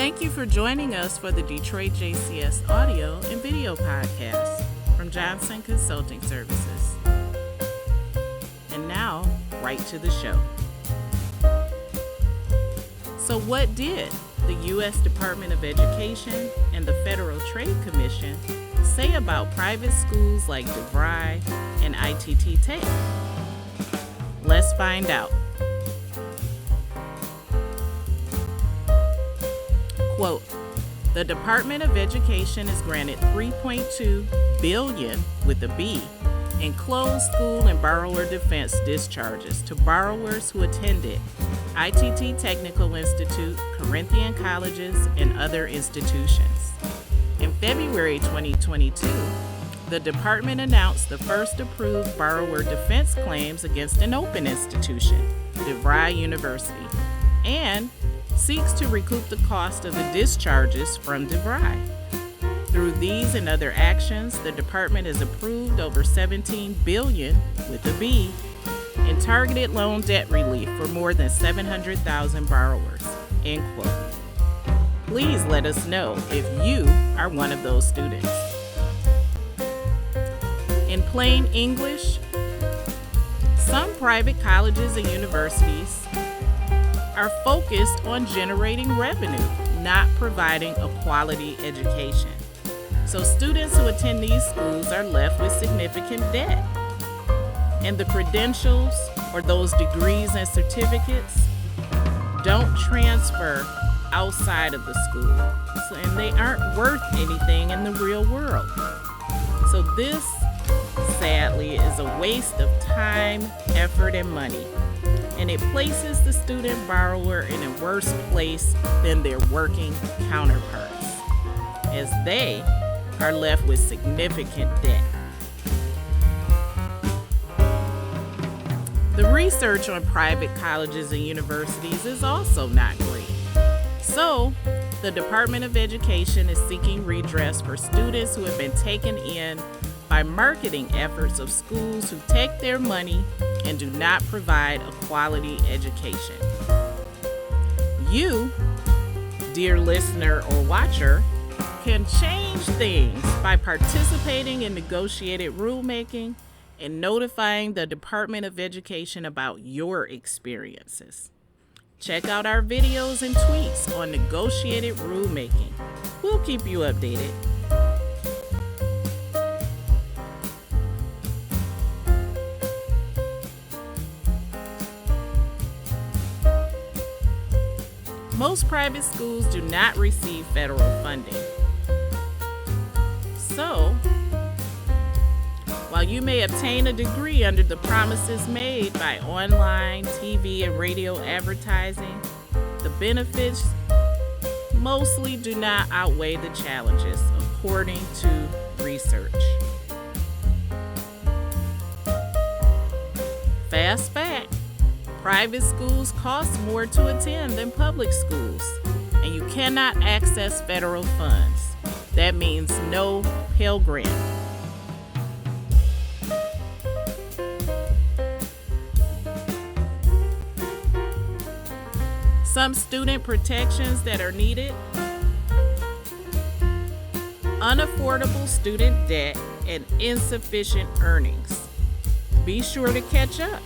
Thank you for joining us for the DetroitJCS audio and video podcast from Johnson Consulting Services. And now, right to the show. So what did the U.S. Department of Education and the Federal Trade Commission say about private schools like DeVry and ITT Tech? Let's find out. Quote, the Department of Education is granted $3.2 billion with a B in closed school and borrower defense discharges to borrowers who attended ITT Technical Institute, Corinthian colleges, and other institutions. In February 2022, the department announced the first approved borrower defense claims against an open institution, DeVry University, and seeks to recoup the cost of the discharges from DeVry. Through these and other actions, the department has approved over $17 billion with a B in targeted loan debt relief for more than 700,000 borrowers. End quote. Please let us know if you are one of those students. In plain English, some private colleges and universities are focused on generating revenue, not providing a quality education. So students who attend these schools are left with significant debt. And the credentials, or those degrees and certificates, don't transfer outside of the school. And they aren't worth anything in the real world. So this, sadly, is a waste of time, effort, and money. And it places the student borrower in a worse place than their working counterparts, as they are left with significant debt. The research on private colleges and universities is also not great. So, the Department of Education is seeking redress for students who have been taken in by marketing efforts of schools who take their money and do not provide a quality education. You, dear listener or watcher, can change things by participating in negotiated rulemaking and notifying the Department of Education about your experiences. Check out our videos and tweets on negotiated rulemaking. We'll keep you updated. Most private schools do not receive federal funding. So, while you may obtain a degree under the promises made by online, TV, and radio advertising, the benefits mostly do not outweigh the challenges, according to research. Fast fact. Private schools cost more to attend than public schools, and you cannot access federal funds. That means no Pell Grant. Some student protections that are needed: unaffordable student debt and insufficient earnings. Be sure to catch up.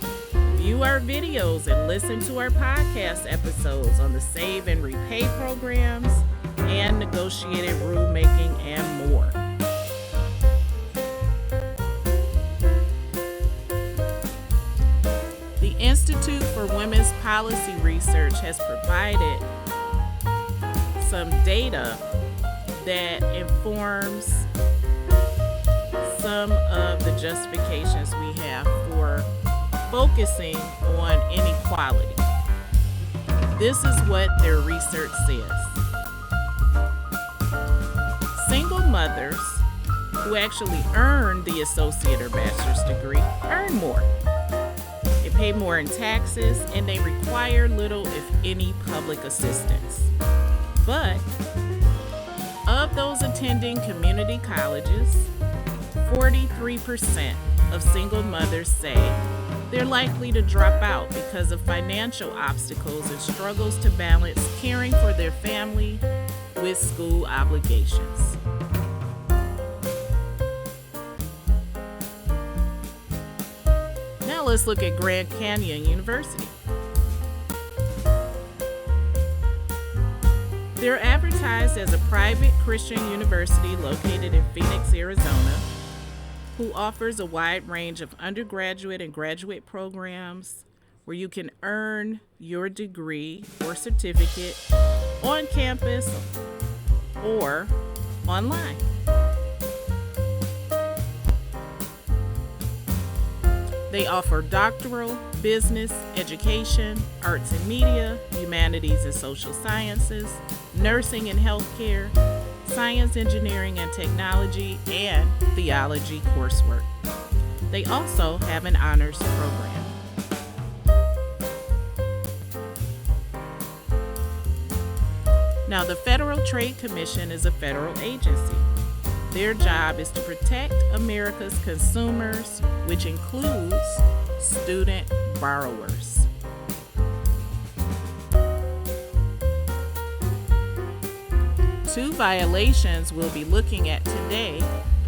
View our videos and listen to our podcast episodes on the Save and Repay programs and negotiated rulemaking and more. The Institute for Women's Policy Research has provided some data that informs some of the justifications we have for focusing on inequality. This is what their research says. Single mothers who actually earn the associate or bachelor's degree earn more. They pay more in taxes, and they require little, if any, public assistance. But of those attending community colleges, 43% of single mothers say they're likely to drop out because of financial obstacles and struggles to balance caring for their family with school obligations. Now let's look at Grand Canyon University. They're advertised as a private Christian university located in Phoenix, Arizona, who offers a wide range of undergraduate and graduate programs where you can earn your degree or certificate on campus or online. They offer doctoral, business, education, arts and media, humanities and social sciences, nursing and healthcare, science, engineering and technology, and theology coursework. They also have an honors program. Now, the Federal Trade Commission is a federal agency. Their job is to protect America's consumers, which includes student borrowers. Two violations we'll be looking at today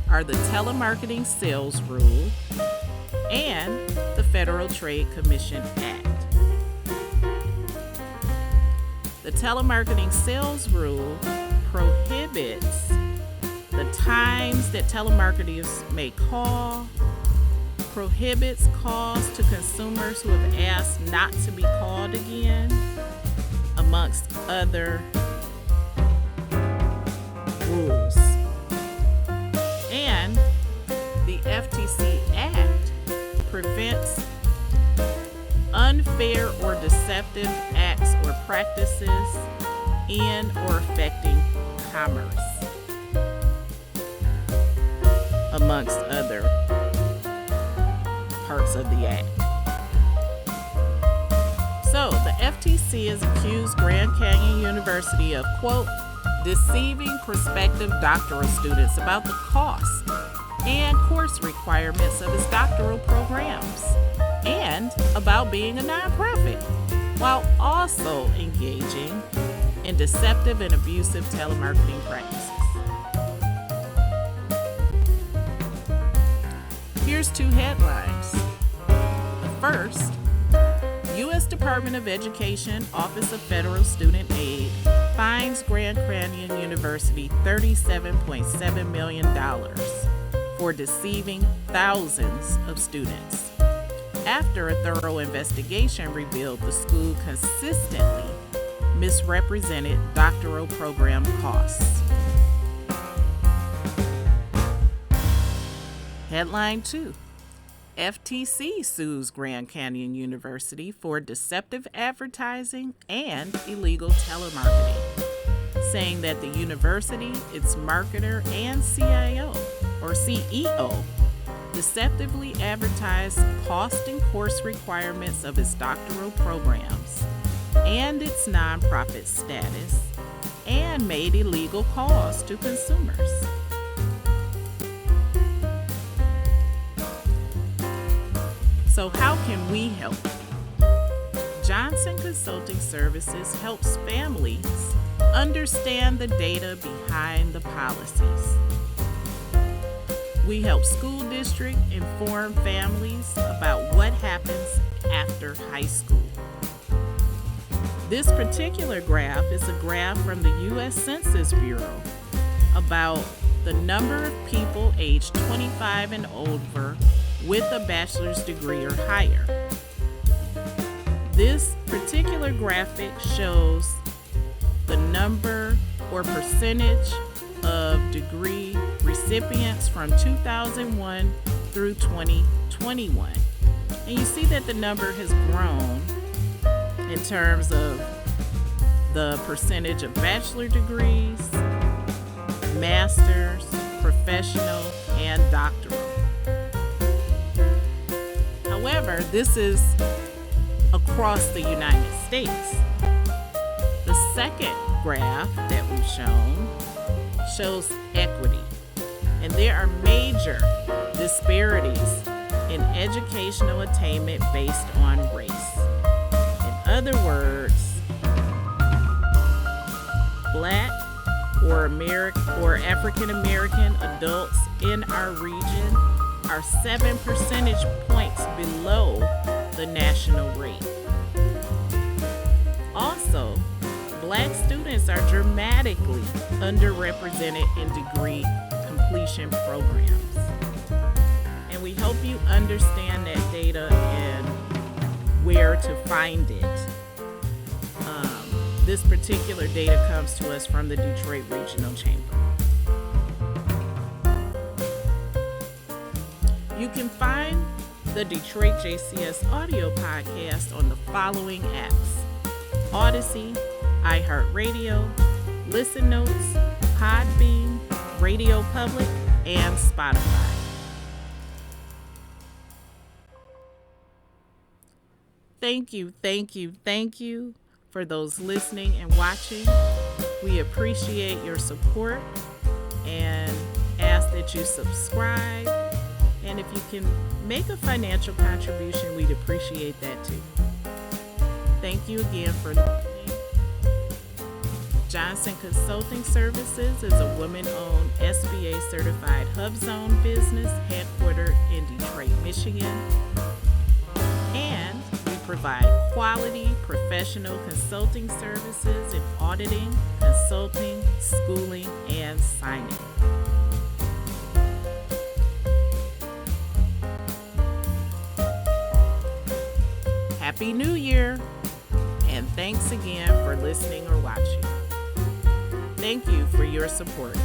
are the Telemarketing Sales Rule and the Federal Trade Commission Act. The Telemarketing Sales Rule prohibits the times that telemarketers may call, prohibits calls to consumers who have asked not to be called again, amongst other rules. And the FTC Act prevents unfair or deceptive acts or practices in or affecting commerce, amongst other parts of the Act. So, the FTC has accused Grand Canyon University of, quote, deceiving prospective doctoral students about the cost and course requirements of its doctoral programs, and about being a nonprofit, while also engaging in deceptive and abusive telemarketing practices. Here's two headlines. The first, U.S. Department of Education, Office of Federal Student Aid, fines Grand Canyon University $37.7 million for deceiving thousands of students, after a thorough investigation revealed the school consistently misrepresented doctoral program costs. Headline 2. FTC sues Grand Canyon University for deceptive advertising and illegal telemarketing, saying that the university, its marketer, and CIO or CEO deceptively advertised cost and course requirements of its doctoral programs and its nonprofit status, and made illegal calls to consumers. So how can we help? Johnson Consulting Services helps families understand the data behind the policies. We help school districts inform families about what happens after high school. This particular graph is a graph from the U.S. Census Bureau about the number of people aged 25 and over with a bachelor's degree or higher. This particular graphic shows the number or percentage of degree recipients from 2001 through 2021. And you see that the number has grown in terms of the percentage of bachelor degrees, master's, professional, and doctoral. However, this is across the United States. The second graph that we've shown shows equity, and there are major disparities in educational attainment based on race. In other words, Black or African American adults in our region are 7 percentage points below the national rate. Also, Black students are dramatically underrepresented in degree completion programs. And we hope you understand that data and where to find it. This particular data comes to us from the Detroit Regional Chamber. You can find the DetroitJCS audio podcast on the following apps: Odyssey, iHeartRadio, Listen Notes, Podbean, Radio Public, and Spotify. Thank you for those listening and watching. We appreciate your support and ask that you subscribe. And if you can make a financial contribution, we'd appreciate that too. Thank you again for listening. Johnson Consulting Services is a woman-owned SBA-certified HUBZone business headquartered in Detroit, Michigan. And we provide quality professional consulting services in auditing, consulting, schooling, and signing. Happy New Year, and thanks again for listening or watching. Thank you for your support.